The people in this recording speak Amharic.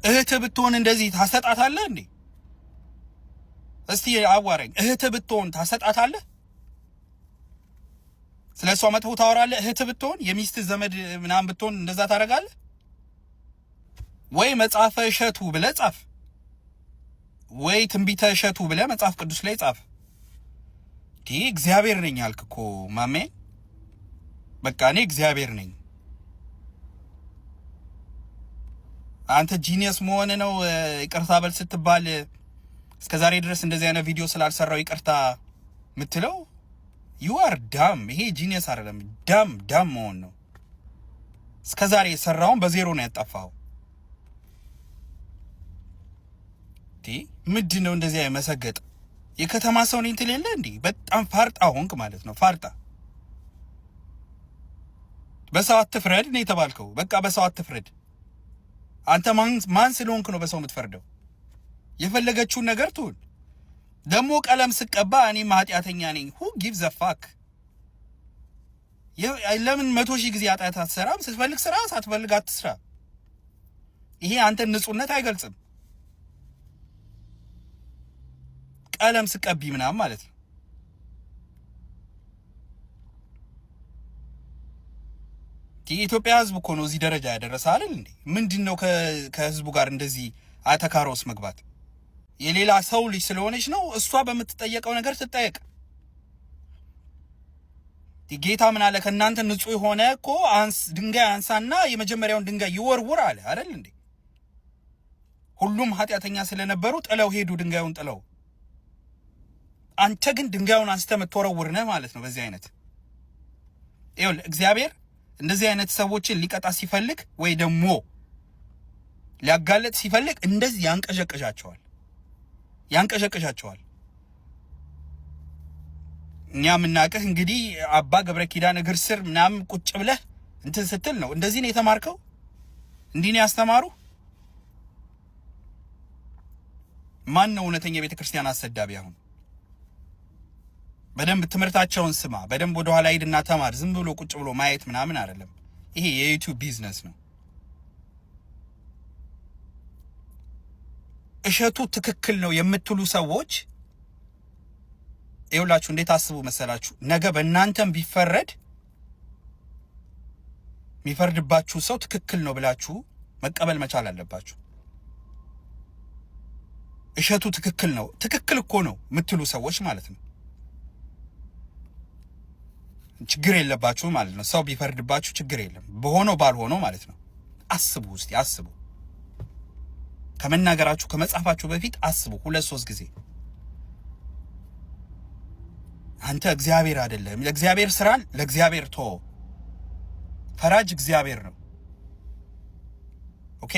እህት ብትሆን እንደዚህ ታሰጣታለህ እንዴ? እስቲ አዋረኝ። እህት ብትሆን ታሰጣታለህ? ስለሷ መጥፎ ታወራለህ? እህት ብትሆን የሚስት ዘመድ ምናምን ብትሆን እንደዛ ታደርጋለህ ወይ? መጽሐፈ እሸቱ ብለህ ጻፍ፣ ወይ ትንቢተ እሸቱ ብለህ መጽሐፍ ቅዱስ ላይ ጻፍ። እግዚአብሔር ነኝ አልክ እኮ ማሜ። በቃ እኔ እግዚአብሔር ነኝ። አንተ ጂኒየስ መሆን ነው ይቅርታ በል ስትባል እስከ ዛሬ ድረስ እንደዚህ አይነት ቪዲዮ ስላልሰራው ይቅርታ የምትለው? ዩ አር ዳም። ይሄ ጂኒየስ አይደለም፣ ዳም መሆን ነው። እስከ ዛሬ የሰራውን በዜሮ ነው ያጠፋው። ምንድን ነው እንደዚህ አይመሰገጥ? የከተማ ሰው ነኝ ትል የለ እንዴ? በጣም ፋርጣ ሆንክ ማለት ነው። ፋርጣ። በሰው አትፍረድ ነው የተባልከው። በቃ በሰው አትፍረድ። አንተ ማን ስለሆንክ ነው በሰው የምትፈርደው? የፈለገችውን ነገር ትሁን። ደግሞ ቀለም ስቀባ እኔም ኃጢአተኛ ነኝ። ሁ ጊቭ ዘ ፋክ። ለምን 100,000 ጊዜ ኃጢአት አትሰራም? ስትፈልግ ስራ፣ ሳትፈልግ አትስራ። ይሄ አንተን ንጹህነት አይገልጽም። ቀለም ስቀቢ ምናምን ማለት ነው። የኢትዮጵያ ህዝብ እኮ ነው እዚህ ደረጃ ያደረሰ አይደል እንዴ? ምንድነው ከህዝቡ ጋር እንደዚህ አተካሮስ መግባት? የሌላ ሰው ልጅ ስለሆነች ነው እሷ በምትጠየቀው ነገር ትጠየቅ። ጌታ ምን አለ? ከእናንተ ንጹህ የሆነ እኮ ድንጋይ አንሳና የመጀመሪያውን ድንጋይ ይወርውር አለ አይደል እንዴ? ሁሉም ኃጢአተኛ ስለነበሩ ጥለው ሄዱ፣ ድንጋዩን ጥለው። አንተ ግን ድንጋዩን አንስተህ የምትወረውር ነህ ማለት ነው። በዚህ አይነት ይኸውልህ እግዚአብሔር እንደዚህ አይነት ሰዎችን ሊቀጣ ሲፈልግ ወይ ደግሞ ሊያጋለጥ ሲፈልግ እንደዚህ ያንቀዠቅዣቸዋል። እኛ የምናውቅህ እንግዲህ አባ ገብረ ኪዳን እግር ስር ምናምን ቁጭ ብለህ እንትን ስትል ነው። እንደዚህ ነው የተማርከው? እንዲህ ነው ያስተማሩ? ማን ነው እውነተኛ የቤተ ክርስቲያን አሰዳቢ? አሁን በደንብ ትምህርታቸውን ስማ። በደንብ ወደ ኋላ ሂድና ተማር። ዝም ብሎ ቁጭ ብሎ ማየት ምናምን አይደለም። ይሄ የዩቲዩብ ቢዝነስ ነው። እሸቱ ትክክል ነው የምትሉ ሰዎች ይኸውላችሁ እንዴት አስቡ መሰላችሁ? ነገ በእናንተም ቢፈረድ የሚፈርድባችሁ ሰው ትክክል ነው ብላችሁ መቀበል መቻል አለባችሁ። እሸቱ ትክክል ነው፣ ትክክል እኮ ነው የምትሉ ሰዎች ማለት ነው ችግር የለባችሁ ማለት ነው። ሰው ቢፈርድባችሁ ችግር የለም፣ በሆነው ባልሆነው ማለት ነው። አስቡ፣ እስቲ አስቡ። ከመናገራችሁ ከመጻፋችሁ በፊት አስቡ 2-3 ጊዜ። አንተ እግዚአብሔር አይደለም። ለእግዚአብሔር ስራን ለእግዚአብሔር ተወው። ፈራጅ እግዚአብሔር ነው። ኦኬ